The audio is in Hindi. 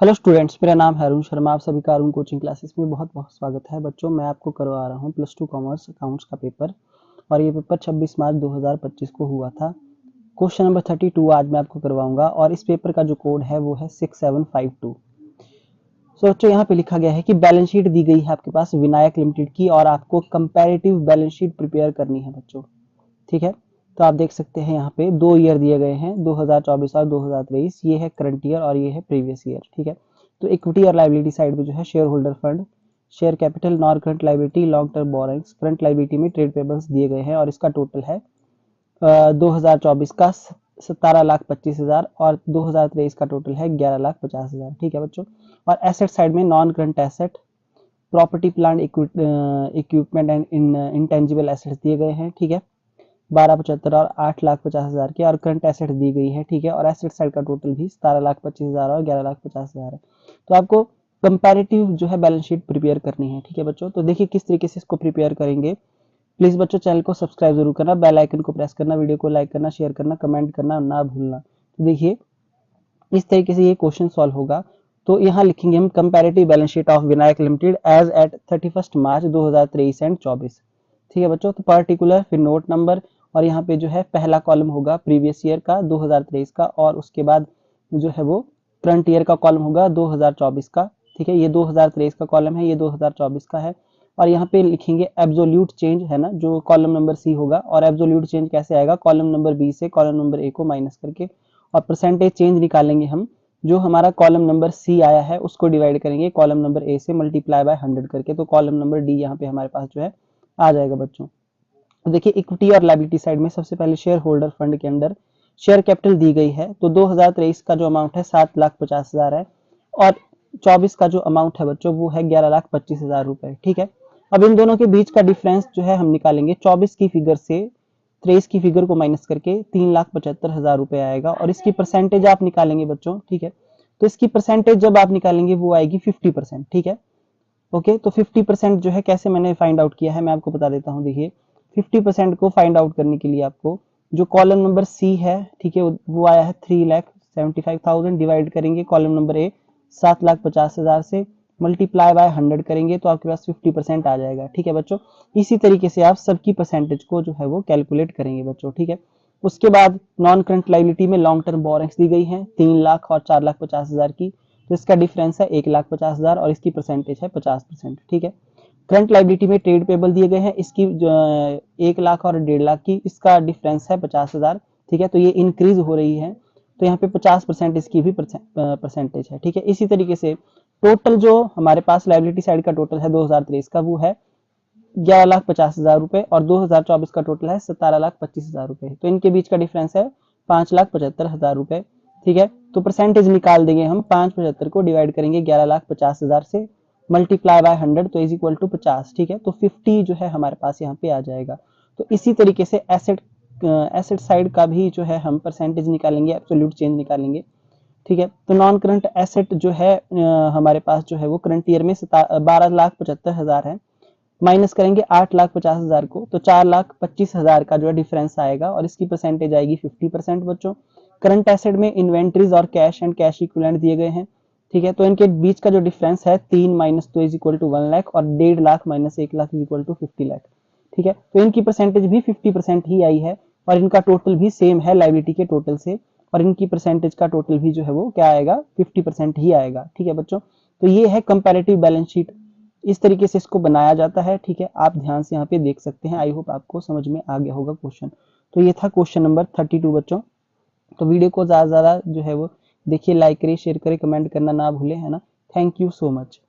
हेलो स्टूडेंट्स, मेरा नाम है अरुण शर्मा। आप सभी का अरुण कोचिंग क्लासेस में बहुत बहुत स्वागत है। बच्चों, मैं आपको करवा रहा हूँ प्लस टू कॉमर्स अकाउंट्स का पेपर और ये पेपर 26 मार्च 2025 को हुआ था। क्वेश्चन नंबर 32 आज मैं आपको करवाऊंगा और इस पेपर का जो कोड है वो है 6752। सो बच्चों, यहाँ पे लिखा गया है कि बैलेंस शीट दी गई है आपके पास विनायक लिमिटेड की और आपको कंपैरेटिव बैलेंस शीट प्रिपेयर करनी है बच्चों। ठीक है, तो आप देख सकते हैं यहाँ पे 2 ईयर दिए गए हैं, 2024 और 2023। ये है करंट ईयर और ये है प्रीवियस ईयर। ठीक है, तो इक्विटी और लाइबिलिटी साइड में जो है share holder fund, share capital, non current liability, long term borrowings, current liability में ट्रेड पेबल्स दिए गए हैं और इसका टोटल है 2024 का 17,25,000 और 2023 का टोटल है 11,50,000। ठीक है बच्चों, और एसेट साइड में non current asset, property plant, equipment and intangible assets दिए गए हैं। ठीक है, 12,75 और 8,50,000 की, और करंट एसेट दी गई है। ठीक है, और एसेट साइड का टोटल भी 17,25,000 और 11,50,000 है। तो आपको कंपैरेटिव जो है बैलेंस शीट प्रिपेयर करनी है। ठीक है बच्चों, तो देखिए किस तरीके से इसको प्रिपेयर करेंगे। प्लीज बच्चों, चैनल को सब्सक्राइब जरूर करना, बेल आइकन को प्रेस करना, वीडियो को लाइक करना, शेयर करना, कमेंट करना ना भूलना। तो देखिए इस तरीके से ये क्वेश्चन सॉल्व होगा। तो यहाँ लिखेंगे हम comparative balance sheet of Vinayak limited as at 31 March 2023 and 24। ठीक है बच्चों, तो पर्टिकुलर फिर नोट नंबर और यहाँ पे जो है पहला कॉलम होगा प्रीवियस ईयर का 2023 का और उसके बाद जो है वो करंट ईयर का कॉलम होगा 2024 का। ठीक है, ये 2023 का कॉलम है, ये 2024 का है। और यहाँ पे लिखेंगे एब्सोल्यूट चेंज है ना, जो कॉलम नंबर सी होगा। और एब्सोल्यूट चेंज कैसे आएगा, कॉलम नंबर बी से कॉलम नंबर ए को माइनस करके, और परसेंटेज चेंज निकालेंगे हम। जो हमारा कॉलम नंबर सी आया है उसको डिवाइड करेंगे कॉलम नंबर ए से मल्टीप्लाई बाय 100 करके, तो कॉलम नंबर डी यहाँ पे हमारे पास जो है आ जाएगा बच्चों। तो देखिए इक्विटी और लायबिलिटी साइड में सबसे पहले शेयर होल्डर फंड के अंदर शेयर कैपिटल दी गई है। तो 2023 का जो अमाउंट है 7,50,000 है और 24 का जो अमाउंट है बच्चों वो है 11,25,000 रुपए। ठीक है, अब इन दोनों के बीच का डिफरेंस जो है हम निकालेंगे। 24 की फिगर से 23 की फिगर को माइनस करके 3,75,000 रुपए आएगा और इसकी परसेंटेज आप निकालेंगे बच्चों। ठीक है, तो इसकी परसेंटेज जब आप निकालेंगे वो आएगी 50%। ठीक है, ओके, तो 50% जो है कैसे मैंने फाइंड आउट किया है मैं आपको बता देता हूँ। देखिए 50% को फाइंड आउट करने के लिए आपको जो कॉलम नंबर सी है, ठीक है, वो आया है 3,75,000, डिवाइड करेंगे कॉलम नंबर ए 7,50,000 से, मल्टीप्लाई बाय 100 करेंगे तो आपके पास 50% आ जाएगा। ठीक है बच्चों, इसी तरीके से आप सबकी परसेंटेज को जो है वो कैलकुलेट करेंगे बच्चों। ठीक है, उसके बाद नॉन करंट लायबिलिटी में लॉन्ग टर्म बोरोइंग्स दी गई है 3 लाख और 4,50,000 की, तो इसका डिफरेंस है 1,50,000 और इसकी परसेंटेज है 50%। ठीक है, करंट लायबिलिटी में ट्रेड पेबल दिए गए हैं, इसकी 1 लाख और 1.5 लाख की, इसका डिफरेंस है 50,000। ठीक है, तो ये इंक्रीज हो रही है तो यहाँ पे 50% इसकी भी परसेंटेज है। ठीक है, इसी तरीके से टोटल जो हमारे पास लायबिलिटी साइड का टोटल है 2023 का वो है 11,50,000 रुपए और 2024 का टोटल है 17,25,000 रुपए। तो इनके बीच का डिफरेंस है 5,75,000 रुपए। ठीक है, तो परसेंटेज निकाल देंगे हम। 575 को डिवाइड करेंगे 11,50,000 से, मल्टीप्लाई बाय 100 तो इज इक्वल टू 50। ठीक है, तो 50 जो है हमारे पास यहाँ पे आ जाएगा। तो इसी तरीके से एसेट साइड का भी जो है हम परसेंटेज निकालेंगे, एब्सोल्यूट चेंज निकालेंगे। ठीक है, तो नॉन करंट एसेट जो है हमारे पास जो है वो करंट ईयर में 12,75,000 है, माइनस करेंगे 8,50,000 को तो 4,25,000 का जो है डिफरेंस आएगा और इसकी परसेंटेज आएगी 50% बच्चों। करंट एसेट में इन्वेंट्रीज और कैश एंड कैश इक्विवेलेंट दिए गए हैं। ठीक है, तो इनके बीच का जो डिफरेंस है 3 minus 2 is equal to 1 lakh और 1.5 lakh minus 1 lakh is equal to 50 lakh. ठीक है, तो इनकी परसेंटेज भी 50% ही आई है और इनका टोटल भी सेम है लायबिलिटी के टोटल से, और इनकी परसेंटेज का टोटल भी जो है वो क्या आएगा, 50% ही आएगा। ठीक है बच्चों, तो ये है कंपैरेटिव बैलेंस शीट, इस तरीके से इसको बनाया जाता है। ठीक है, आप ध्यान से यहाँ पे देख सकते हैं। आई होप आपको समझ में आ गया होगा क्वेश्चन। तो ये था क्वेश्चन नंबर 32 बच्चों। तो वीडियो को ज्यादा से ज्यादा जो है वो देखिए, लाइक करिए, शेयर करिए, कमेंट करना ना भूले, है ना। Thank you so much.